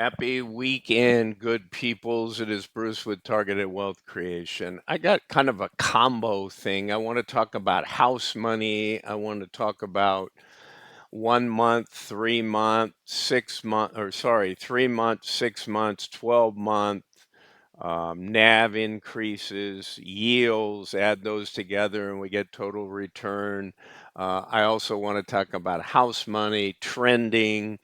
Happy weekend, good peoples. It is Bruce with Targeted Wealth Creation. I got kind of a combo thing. I want to talk about house money. I want to talk about 1 month, 3 month, 6 month, or sorry, 3 months, 6 months, 12 month NAV increases, yields, add those together, and we get total return. I also want to talk about house money, trending.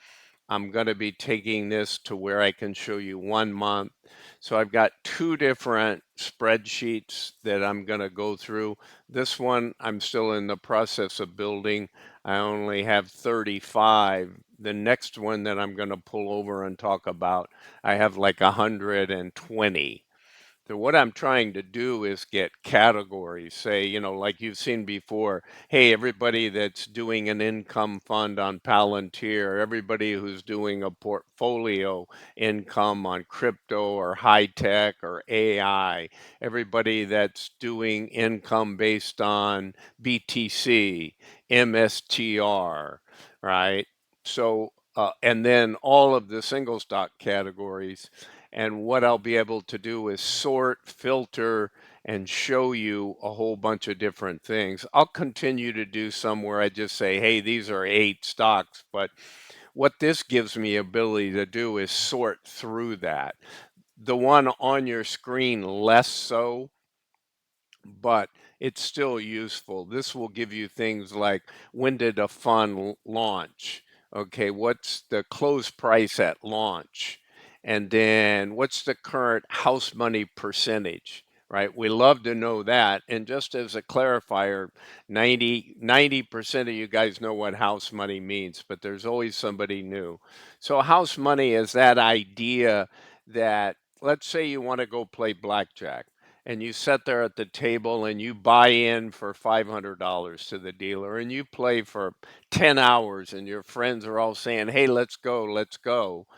I'm going to be taking this to where I can show you 1 month. So I've got two different spreadsheets that I'm going to go through. This one I'm still in the process of building. I only have 35. The next one that I'm going to pull over and talk about, I have like 120. So what I'm trying to do is get categories, say, like you've seen before, hey, everybody that's doing an income fund on Palantir, everybody who's doing a portfolio income on crypto or high tech or AI, everybody that's doing income based on BTC, MSTR, right? So, and then all of the single stock categories. And what I'll be able to do is sort, filter, and show you a whole bunch of different things. I'll continue to do some where I just say, hey, these are 8 stocks. But what this gives me ability to do is sort through that. The one on your screen, less so, but it's still useful. This will give you things like when did a fund launch? Okay, what's the close price at launch? And then what's the current house money percentage? Right? We love to know that. And just as a clarifier, 90% of you guys know what house money means, but there's always somebody new. So house money is that idea that, let's say you want to go play blackjack and you sit there at the table and you buy in for $500 to the dealer and you play for 10 hours and your friends are all saying, hey, let's go, let's go.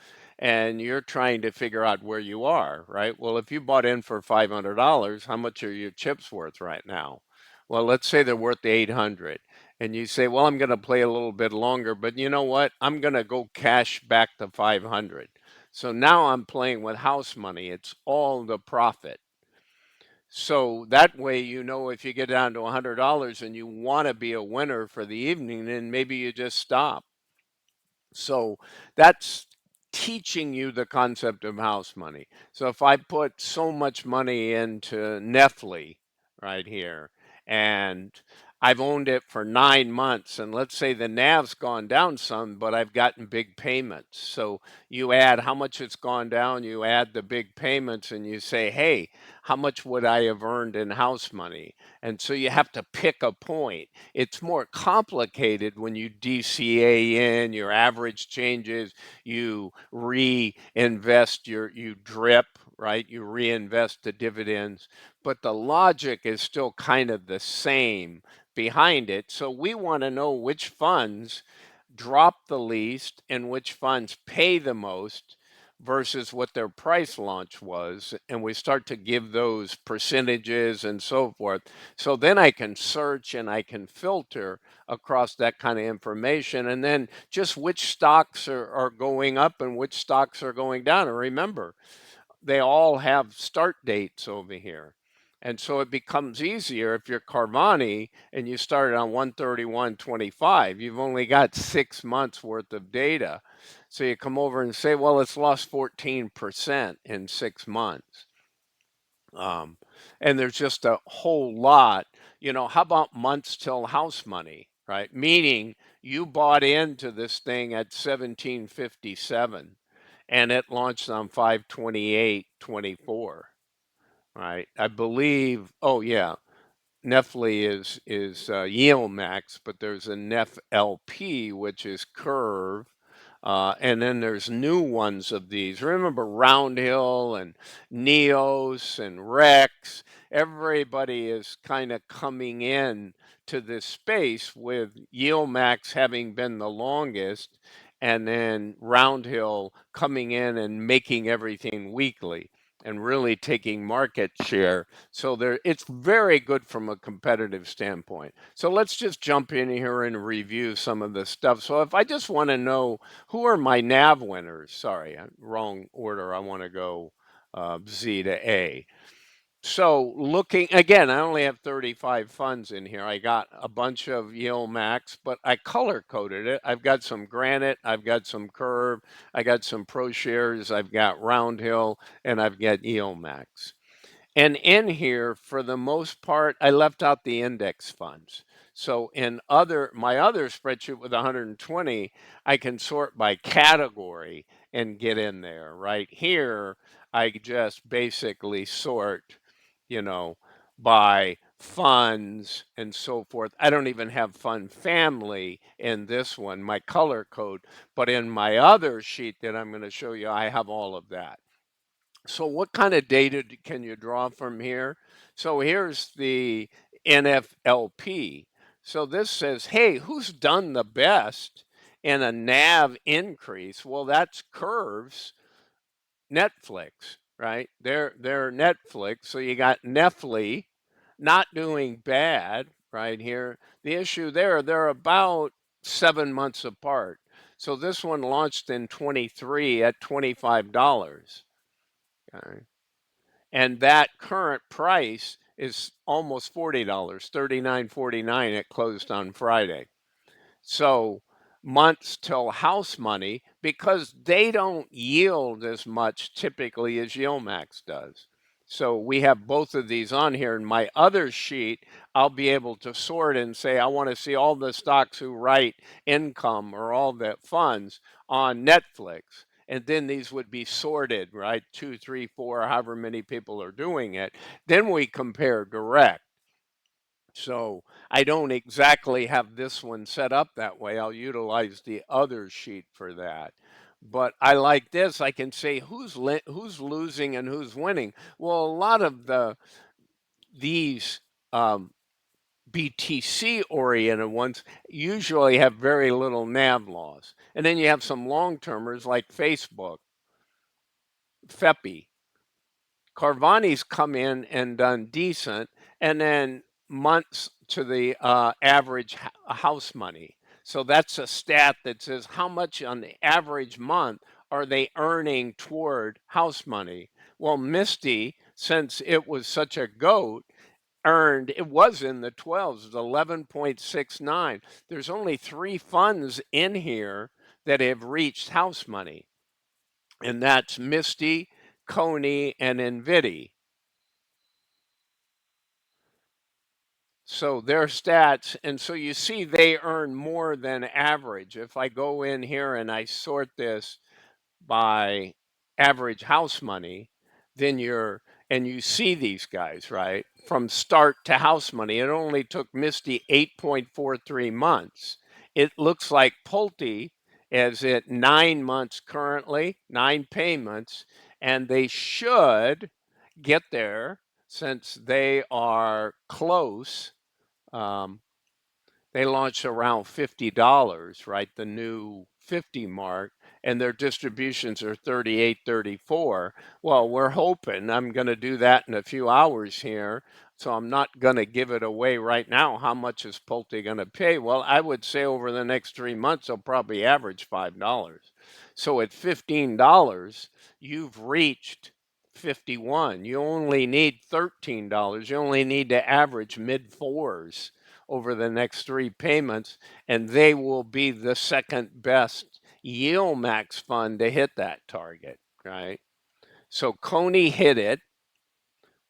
And you're trying to figure out where you are, right? Well, if you bought in for $500, how much are your chips worth right now? Well, let's say they're worth 800. And you say, well, I'm going to play a little bit longer, but you know what? I'm going to go cash back the 500. So now I'm playing with house money. It's all the profit. So that way, if you get down to $100 and you want to be a winner for the evening, then maybe you just stop. So that's teaching you the concept of house money. So if I put so much money into Nestle right here, and I've owned it for 9 months, and let's say the NAV's gone down some, but I've gotten big payments. So you add how much it's gone down, you add the big payments, and you say, hey, how much would I have earned in house money? And so you have to pick a point. It's more complicated when you DCA in, your average changes, you reinvest you drip, right? You reinvest the dividends, but the logic is still kind of the same behind it. So we want to know which funds drop the least and which funds pay the most versus what their price launch was. And we start to give those percentages and so forth. So then I can search and I can filter across that kind of information. And then just which stocks are going up and which stocks are going down. And remember, they all have start dates over here. And so it becomes easier if you're Carvani and you started on 131.25. You've only got 6 months worth of data. So you come over and say, well, it's lost 14% in 6 months. Um, and there's just a whole lot. How about months till house money, right? Meaning you bought into this thing at 1757 and it launched on 5/28/24, right? I believe, oh yeah, Nefli is yield max, but there's a Nef LP, which is curve. And then there's new ones of these. Remember Roundhill and Neos and Rex. Everybody is kind of coming in to this space with yield max having been the longest, and then Roundhill coming in and making everything weekly. and really taking market share. So it's very good from a competitive standpoint. So let's just jump in here and review some of the stuff. So if I just want to know who are my NAV winners, sorry, wrong order. I want to go Z to A. So looking again, I only have 35 funds in here. I got a bunch of Yield Max, but I color coded it. I've got some Granite, I've got some Curve, I got some Pro Shares, I've got Roundhill, and I've got Yield Max. And in here, for the most part, I left out the index funds. So in my other spreadsheet with 120, I can sort by category and get in there. Right here, I just basically sort, you know, by funds and so forth. I don't even have fund family in this one, my color code, but in my other sheet that I'm going to show you, I have all of that. So what kind of data can you draw from here? So here's the NFLP. So this says, hey, who's done the best in a NAV increase? Well, that's Curves, Netflix, right? They're Netflix. So you got Netflix not doing bad right here. The issue there, they're about 7 months apart. So this one launched in 23 at $25. Okay. And that current price is almost $40, $39.49. It closed on Friday. So months till house money, because they don't yield as much typically as Yilmax does. So we have both of these on here. In my other sheet, I'll be able to sort and say, I want to see all the stocks who write income or all the funds on Netflix. And then these would be sorted, right? 2, 3, 4, however many people are doing it. Then we compare direct. So I don't exactly have this one set up that way. I'll utilize the other sheet for that. But I like this. I can say who's losing and who's winning. Well, a lot of these um, BTC oriented ones usually have very little NAV loss. And then you have some long termers like Facebook, FEPI, Carvani's come in and done decent, and then months to the average house money. So that's a stat that says how much on the average month are they earning toward house money. Well, Misty, since it was such a goat, earned, it was in the 12s, it was 11.69. There's only 3 funds in here that have reached house money, and that's Misty, Coney, and Nvidia. So their stats, and so you see they earn more than average. If I go in here and I sort this by average house money, then and you see these guys, right? From start to house money, it only took Misty 8.43 months. It looks like Pulte is at 9 months currently, 9 payments, and they should get there since they are close. um, they launched around $50, right? The new 50 mark, and their distributions are 38, 34. Well, we're hoping I'm going to do that in a few hours here. So I'm not going to give it away right now. How much is Pulte going to pay? Well, I would say over the next 3 months, they'll probably average $5. So at $15, you've reached 51. You only need $13. You only need to average mid fours over the next 3 payments, and they will be the second best yield max fund to hit that target, right? So Coney hit it.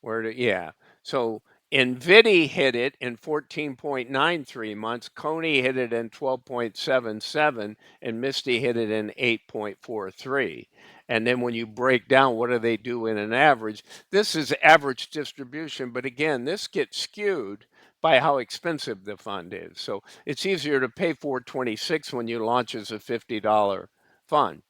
Yeah. So Nvidia hit it in 14.93 months. Coney hit it in 12.77, and Misty hit it in 8.43. And then when you break down what do they do in an average, this is average distribution. But again, this gets skewed by how expensive the fund is. So it's easier to pay 426 when you launch as a $50 fund.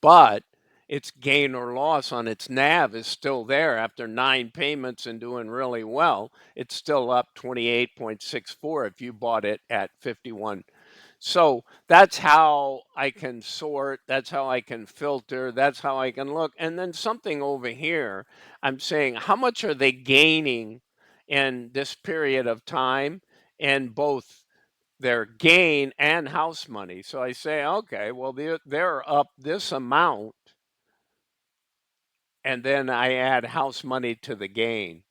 But its gain or loss on its NAV is still there after 9 payments and doing really well. It's still up 28.64 if you bought it at 51 So that's how I can sort, that's how I can filter, that's how I can look. And then something over here, I'm saying, how much are they gaining in this period of time? And both their gain and house money. So I say, okay, well, they're up this amount, and then I add house money to the gain,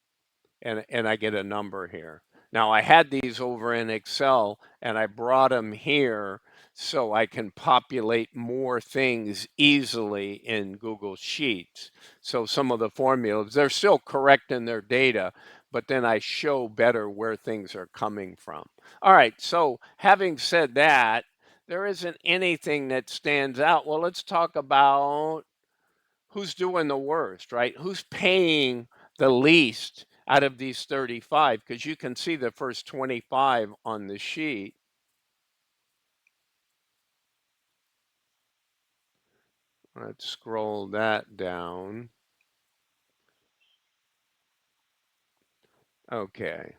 and I get a number here. Now I had these over in Excel and I brought them here so I can populate more things easily in Google Sheets. So some of the formulas, they're still correct in their data, but then I show better where things are coming from. All right, so having said that, there isn't anything that stands out. Well, let's talk about who's doing the worst, right? Who's paying the least out of these 35? Because you can see the first 25 on the sheet. Let's scroll that down. Okay.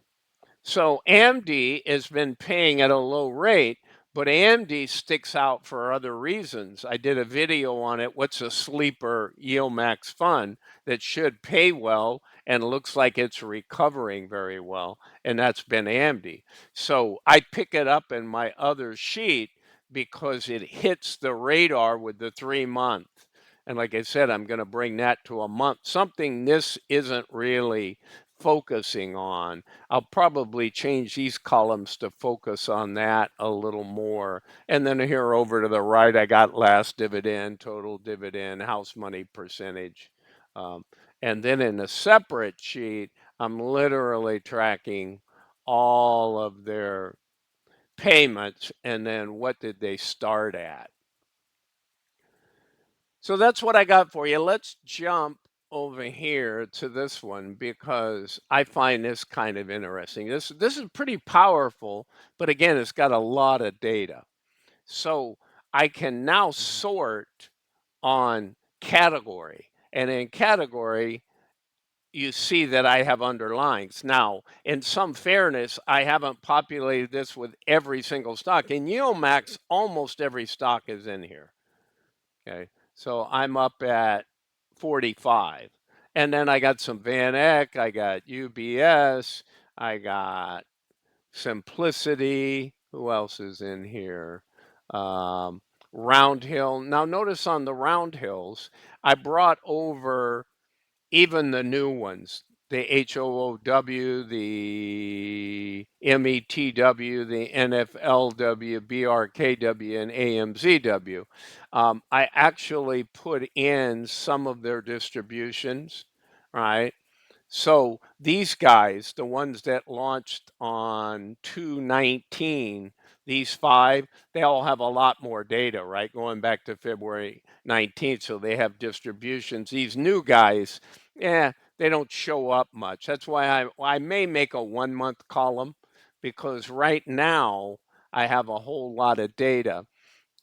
So AMD has been paying at a low rate, but AMD sticks out for other reasons. I did a video on it. What's a sleeper yield max fund that should pay well and looks like it's recovering very well? And that's been AMD. So I pick it up in my other sheet because it hits the radar with the 3 month. And like I said, I'm going to bring that to a month, something this isn't really focusing on. I'll probably change these columns to focus on that a little more. And then here over to the right, I got last dividend, total dividend, house money percentage. Um, and then in a separate sheet, I'm literally tracking all of their payments and then what did they start at. So that's what I got for you. Let's jump over here to this one because I find this kind of interesting. This is pretty powerful, but again, it's got a lot of data. So I can now sort on category. And in category, you see that I have underlines. Now, in some fairness, I haven't populated this with every single stock. In Yield almost every stock is in here. Okay. So I'm up at 45. And then I got some Van Eck, I got UBS, I got Simplicity. Who else is in here? Um, Round Hill. Now, notice on the Round Hills, I brought over even the new ones, the HOOW, the METW, the NFLW, BRKW, and AMZW. I actually put in some of their distributions, right? So these guys, the ones that launched on 2/19, these five, they all have a lot more data, right? Going back to February 19th. So they have distributions. These new guys, yeah, they don't show up much. That's why I may make a 1 month column because right now I have a whole lot of data.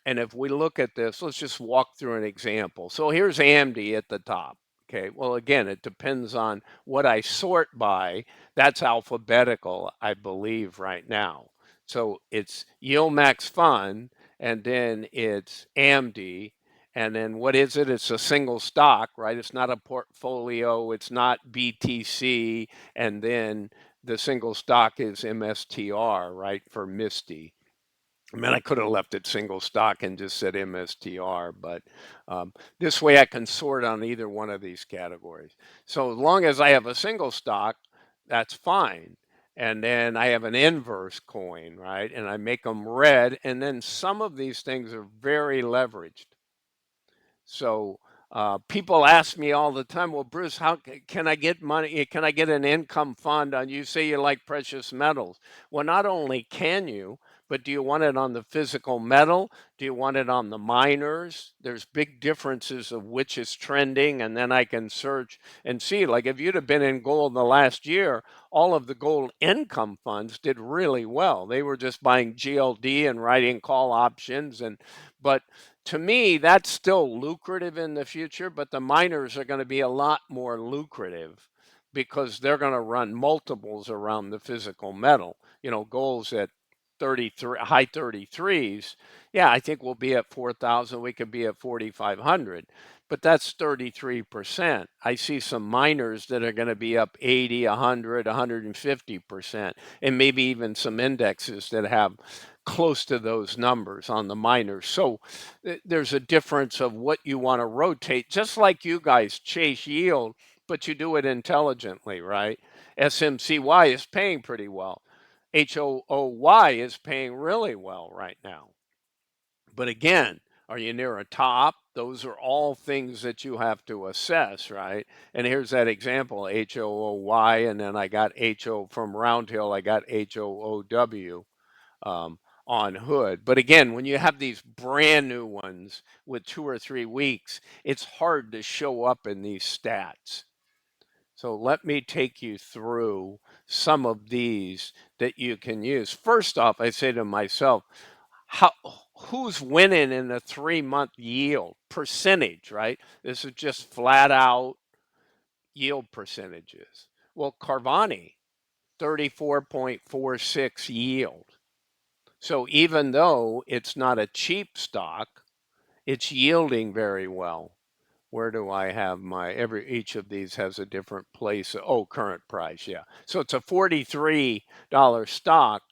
And if we look at this, let's just walk through an example. So here's AMD at the top. Okay, well, again, it depends on what I sort by. That's alphabetical, I believe, right now. So it's Yield Max Fund, and then it's AMD. And then what is it? It's a single stock, right? It's not a portfolio, it's not BTC. And then the single stock is MSTR, right, for Misty. I mean, I could have left it single stock and just said MSTR, but this way I can sort on either one of these categories. So as long as I have a single stock, that's fine. And then I have an inverse coin, right? And I make them red. And then some of these things are very leveraged. So people ask me all the time, well, Bruce, how can I get money? Can I get an income fund? On you say you like precious metals. Well, not only can you, but do you want it on the physical metal? Do you want it on the miners? There's big differences of which is trending, and then I can search and see. Like if you'd have been in gold the last year, all of the gold income funds did really well. They were just buying GLD and writing call options, and but to me, that's still lucrative in the future, but the miners are going to be a lot more lucrative because they're going to run multiples around the physical metal. Gold's at 33, high 33s, yeah, I think we'll be at 4,000. We could be at 4,500, but that's 33%. I see some miners that are going to be up 80, 100, 150%, and maybe even some indexes that have close to those numbers on the miners. So there's a difference of what you want to rotate, just like you guys chase yield, but you do it intelligently, right? SMCY is paying pretty well. HOOY is paying really well right now. But again, are you near a top? Those are all things that you have to assess, right? And here's that example, HOOY, and then I got HO from Roundhill, I got HOOW um, on Hood. But again, when you have these brand new ones with 2 or 3 weeks, it's hard to show up in these stats. So let me take you through some of these that you can use. First off, I say to myself, how who's winning in the 3-month yield percentage, right? This is just flat out yield percentages. Well, Carvani, 34.46 yield. So even though it's not a cheap stock, it's yielding very well. Where do I have my each of these has a different place? Oh, current price, yeah. So it's a $43 stock.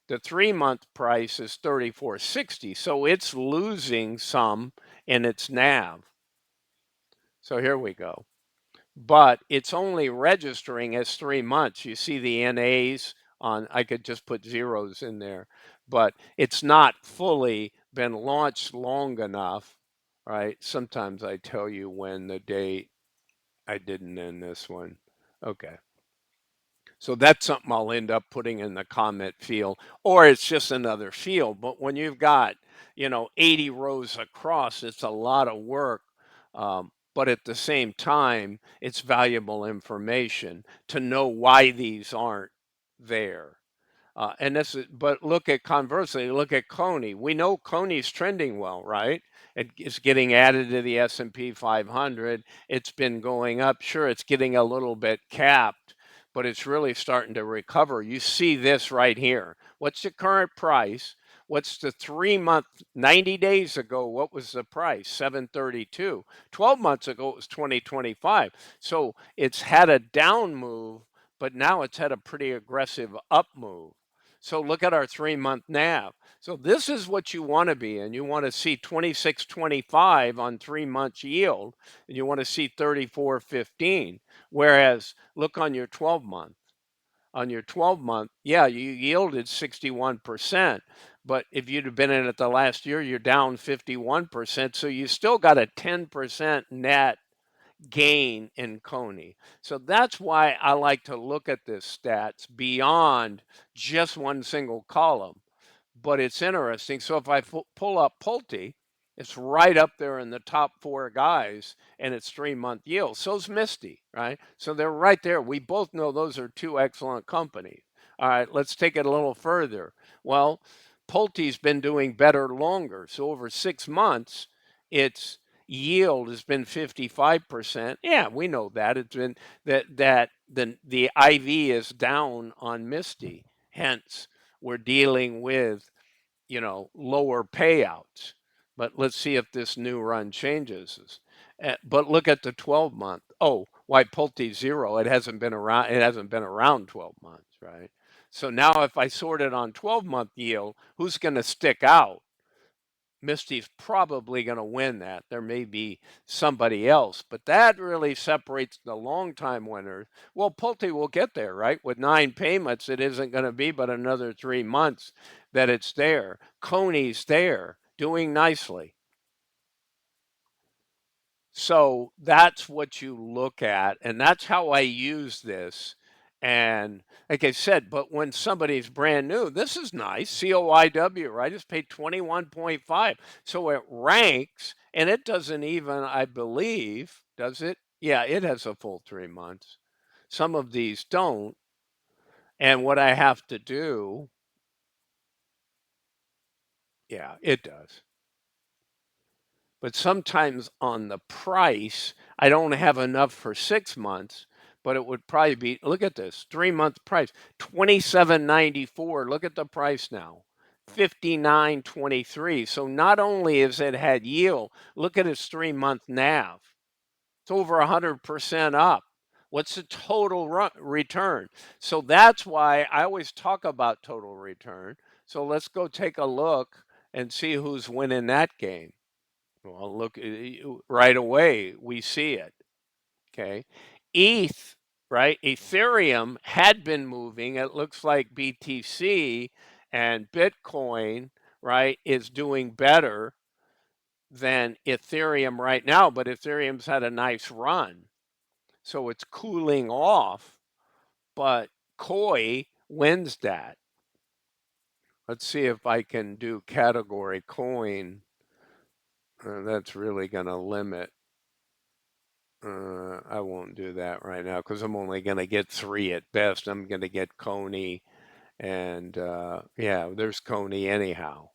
The 3-month price is 34.60. So it's losing some in its NAV. So here we go. But it's only registering as 3 months. You see the NAs on, I could just put zeros in there, but it's not fully been launched long enough, right? Sometimes I tell you when the date, I didn't in this one. Okay. So that's something I'll end up putting in the comment field, or it's just another field. But when you've got, 80 rows across, it's a lot of work. But at the same time, it's valuable information to know why these aren't there. And this is, but look at conversely, look at Coney. We know Coney's trending well, right? It's getting added to the S&P 500. It's been going up. Sure, it's getting a little bit capped, but it's really starting to recover. You see this right here. What's the current price? What's the 3-month, 90 days ago? What was the price? 732. 12 months ago, it was 2025. So it's had a down move, but now it's had a pretty aggressive up move. So look at our 3-month NAV. So this is what you want to be in. You want to see 26.25 on 3 months yield, and you want to see 34.15. Whereas look on your 12-month. On your 12-month, yeah, you yielded 61%. But if you'd have been in it the last year, you're down 51%. So you still got a 10% net gain in Coney. So that's why I like to look at this stats beyond just one single column. But it's interesting. So if I pull up Pulte, it's right up there in the top 4 guys, and it's 3-month yield. So's Misty, right? So they're right there. We both know those are two excellent companies. All right, let's take it a little further. Well, Pulte's been doing better longer. So over 6 months, its yield has been 55%. Yeah, we know that. It's been that the IV is down on Misty. Hence, we're dealing with, lower payouts. But let's see if this new run changes. But look at the 12-month. Oh, why Pulte zero? It hasn't been around. It hasn't been around 12 months, right? So now if I sort it on 12-month yield, who's going to stick out? Misty's probably going to win that. There may be somebody else, but that really separates the long time winners. Well, Pulte will get there, right? With 9 payments, it isn't going to be but another 3 months that it's there. Coney's there, doing nicely. So that's what you look at, and that's how I use this. And like I said, but when somebody's brand new, this is nice. COIW, right? It's paid 21.5. So it ranks, and it doesn't even, I believe, does it? Yeah, it has a full 3 months. Some of these don't. And what I have to do, yeah, it does. But sometimes on the price, I don't have enough for 6 months, but it would probably be, look at this, 3-month price, 27.94. Look at the price now. 59.23. So not only has it had yield, look at its 3-month NAV. It's over 100% up. What's the total return? So that's why I always talk about total return. So let's go take a look and see who's winning that game. Well, look, right away, we see it. Okay. ETH, right? Ethereum had been moving. It looks like BTC and Bitcoin, right, is doing better than Ethereum right now, but Ethereum's had a nice run. So it's cooling off, but Koi wins that. Let's see if I can do category coin. That's really going to limit. I won't do that right now because I'm only going to get 3 at best. I'm going to get Coney and yeah, there's Coney anyhow.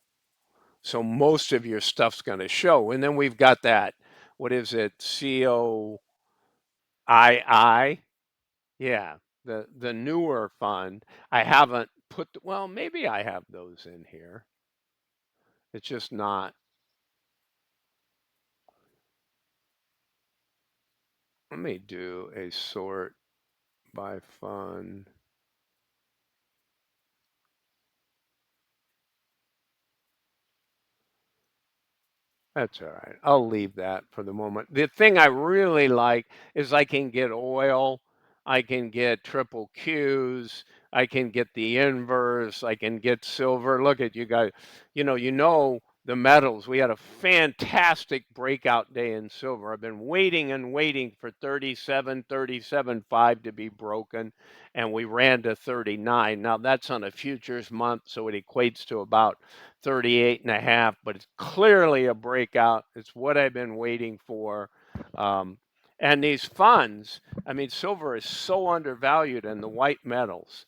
So most of your stuff's going to show. And then we've got that, what is it, COII? Yeah, the newer fund. I haven't put, well, maybe I have those in here. It's just not. Let me do a sort by fund. That's all right. I'll leave that for the moment. The thing I really like is I can get oil, I can get triple Qs, I can get the inverse, I can get silver. Look at you guys. You know the metals. We had a fantastic breakout day in silver. I've been waiting and waiting for 37, 37.5 to be broken, and we ran to 39. Now that's on a futures month, so it equates to about 38 and a half, but it's clearly a breakout. It's what I've been waiting for. Um, and these funds, I mean, silver is so undervalued in the white metals.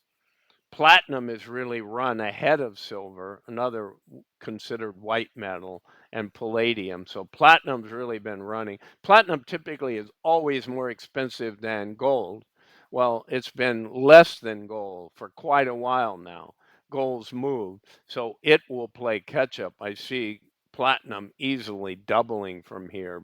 Platinum is really run ahead of silver, another considered white metal, and palladium. So platinum's really been running. Platinum typically is always more expensive than gold. Well, it's been less than gold for quite a while now. Gold's moved, so it will play catch up. I see platinum easily doubling from here.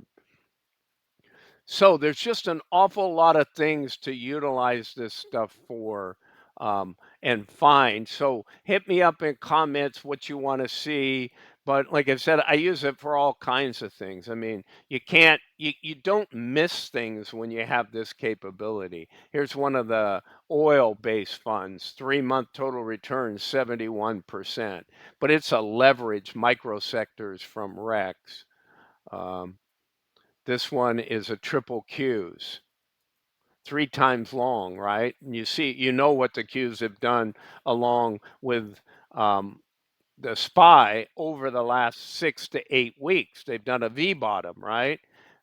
So there's just an awful lot of things to utilize this stuff for and find. So hit me up in comments what you want to see. But like I said, I use it for all kinds of things. I mean, you don't miss things when you have this capability. Here's one of the oil-based funds, 3-month total return 71%. But it's a leverage microsectors from Rex. Um, this one is a triple Qs, 3 times long, right? And you know what the Qs have done along with um, the SPY over the last 6 to 8 weeks. They've done a V bottom, right?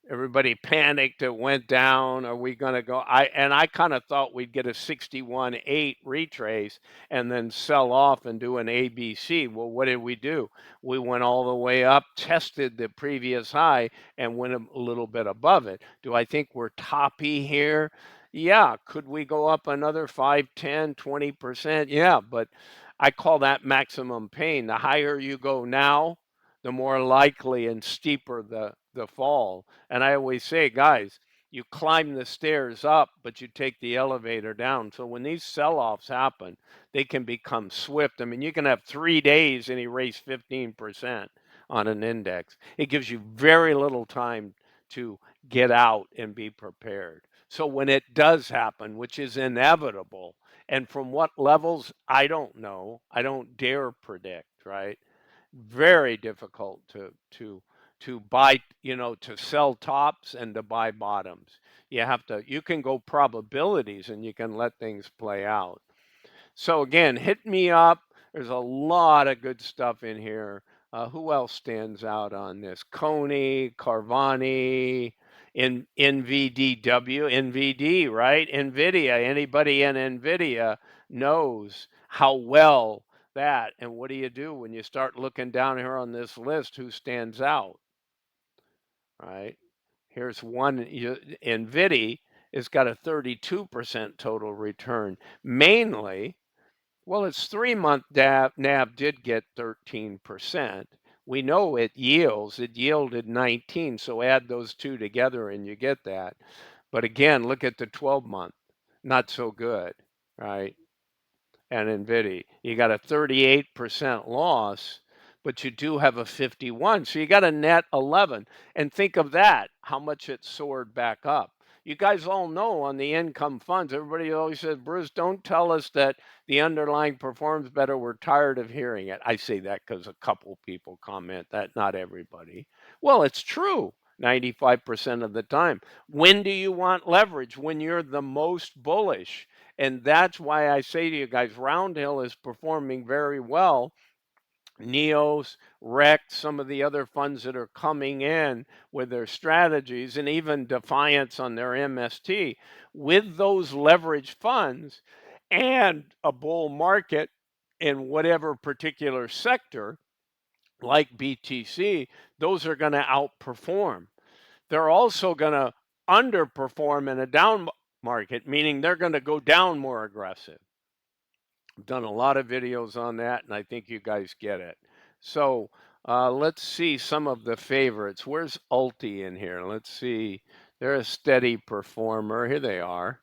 Everybody panicked. It went down. Are we going to go? I kind of thought we'd get a 61.8 retrace and then sell off and do an ABC. Well, what did we do? We went all the way up, tested the previous high, and went a little bit above it. Do I think we're toppy here? Yeah. Could we go up another 5, 10, 20%? Yeah, but I call that maximum pain. The higher you go now, the more likely and steeper the fall. And I always say, guys, you climb the stairs up, but you take the elevator down. So when these sell-offs happen, they can become swift. I mean, you can have 3 days and erase 15% on an index. It gives you very little time to get out and be prepared. So when it does happen, which is inevitable, and from what levels, I don't know. I don't dare predict, right? Very difficult to buy, to sell tops and to buy bottoms. You can go probabilities and you can let things play out. So again, hit me up. There's a lot of good stuff in here. Who else stands out on this? Coney, Carvani, NVDW, NVD, right? NVIDIA. Anybody in NVIDIA knows how well that. And what do you do when you start looking down here on this list? Who stands out, right? Here's one. NVIDIA has got a 32% total return, mainly Well, its 3-month NAV did get 13%. We know it yields. It yielded 19, so add those two together and you get that. But again, look at the 12-month. Not so good, right? And NVIDIA. You got a 38% loss, but you do have a 51. So you got a net 11. And think of that, how much it soared back up. You guys all know on the income funds, everybody always says, Bruce, don't tell us that the underlying performs better. We're tired of hearing it. I say that because a couple people comment that, not everybody. Well, it's true 95% of the time. When do you want leverage? When you're the most bullish. And that's why I say to you guys, Roundhill is performing very well. Neos, Rec, some of the other funds that are coming in with their strategies, and even Defiance on their MST, with those leverage funds and a bull market in whatever particular sector, like BTC, those are going to outperform. They're also going to underperform in a down market, meaning they're going to go down more aggressive. I've done a lot of videos on that, and I think you guys get it. So let's see some of the favorites. Where's Ulti in here? Let's see. They're a steady performer. Here they are.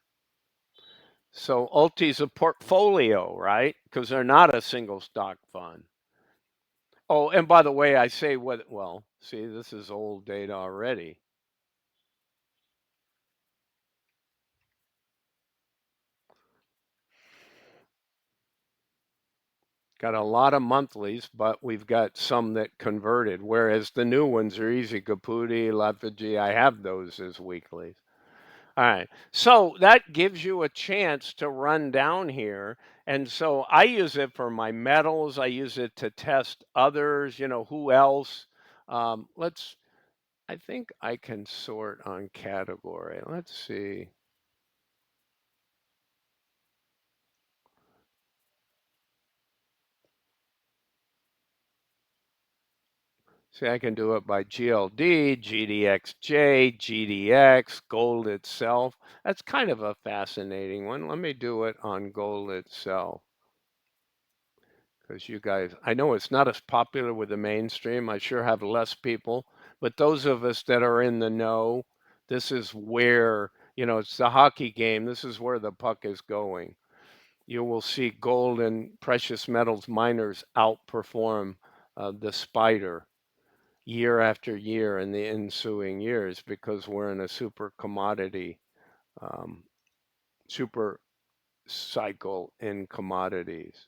So Ulti's a portfolio, right? Because they're not a single stock fund. Oh, and by the way, I say what, well, see, this is old data already. Got a lot of monthlies, but we've got some that converted, whereas the new ones are easy. Caputi, Lethargy, I have those as weeklies. All right. So that gives you a chance to run down here. And so I use it for my metals. I use it to test others, who else. I think I can sort on category. Let's see. See, I can do it by GLD, GDXJ, GDX, gold itself. That's kind of a fascinating one. Let me do it on gold itself. Because you guys, I know it's not as popular with the mainstream. I sure have less people. But those of us that are in the know, this is where, it's the hockey game. This is where the puck is going. You will see gold and precious metals miners outperform the spider year after year in the ensuing years because we're in a super commodity, um, super cycle in commodities.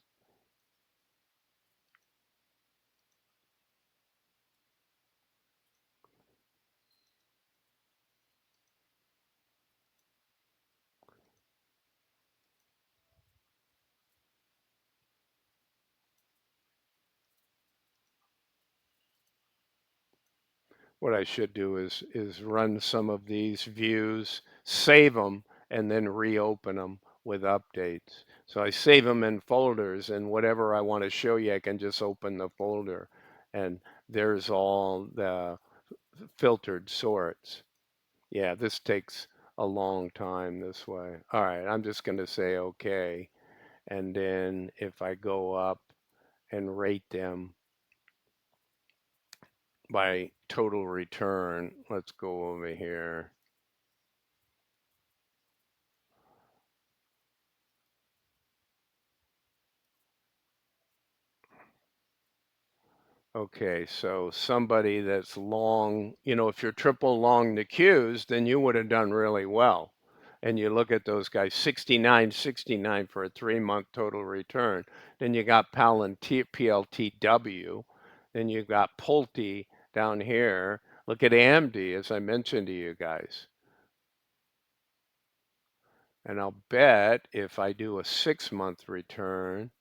What I should do is run some of these views, save them, and then reopen them with updates. So I save them in folders, and whatever I want to show you, I can just open the folder, and there's all the filtered sorts. Yeah, this takes a long time this way. All right, I'm just going to say okay. And then if I go up and rate them by total return, let's go over here. Okay, so somebody that's long, if you're triple long the Qs, then you would have done really well. And you look at those guys, 69, 69 for a 3-month total return. Then you got PLTW. Then you got Pulte down here. Look at AMD, as I mentioned to you guys. And I'll bet if I do a 6-month return,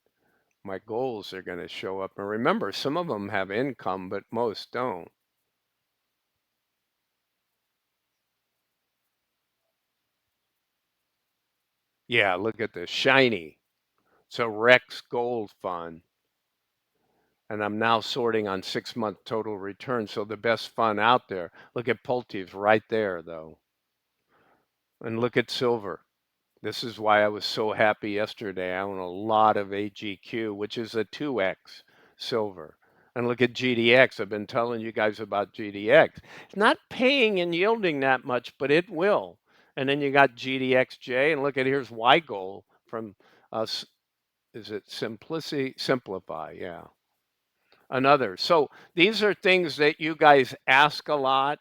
my goals are going to show up. And remember, some of them have income, but most don't. Yeah, look at this, shiny. It's a Rex Gold Fund. And I'm now sorting on 6-month total return. So the best fund out there. Look at Pulte's right there, though. And look at silver. This is why I was so happy yesterday. I own a lot of AGQ, which is a 2x silver. And look at GDX. I've been telling you guys about GDX. It's not paying and yielding that much, but it will. And then you got GDXJ, and look at here's Y goal from us. Is it Simplicity? Simplify, yeah. Another. So these are things that you guys ask a lot.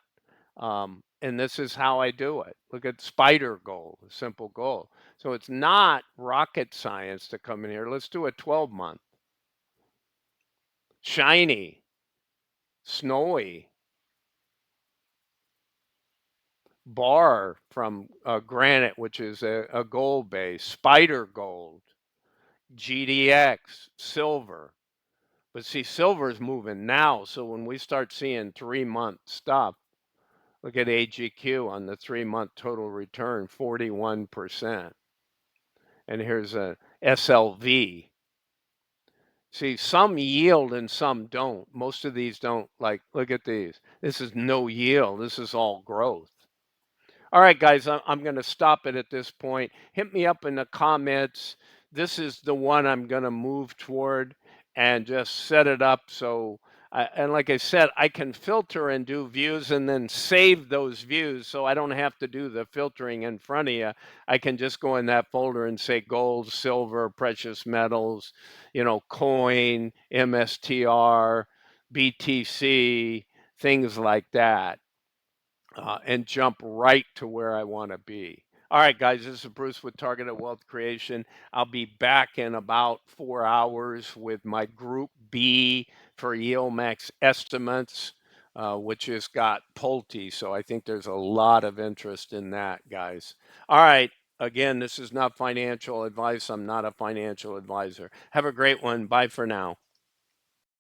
And this is how I do it. Look at spider goal, a simple goal. So it's not rocket science to come in here. Let's do a 12-month. Shiny, snowy, bar from granite, which is a gold base, spider gold, GDX, silver. But see, silver is moving now. So when we start seeing 3-month stuff, look at AGQ on the 3-month total return, 41%. And here's a SLV. See, some yield and some don't. Most of these don't. Like, look at these. This is no yield. This is all growth. All right, guys, I'm going to stop it at this point. Hit me up in the comments. This is the one I'm going to move toward and just set it up so, and like I said, I can filter and do views and then save those views so I don't have to do the filtering in front of you. I can just go in that folder and say gold, silver, precious metals, coin, MSTR, BTC, things like that, and jump right to where I want to be. All right, guys, this is Bruce with Targeted Wealth Creation. I'll be back in about 4 hours with my Group B for Yield Max estimates, which has got Pulte. So I think there's a lot of interest in that, guys. All right. Again, this is not financial advice. I'm not a financial advisor. Have a great one. Bye for now.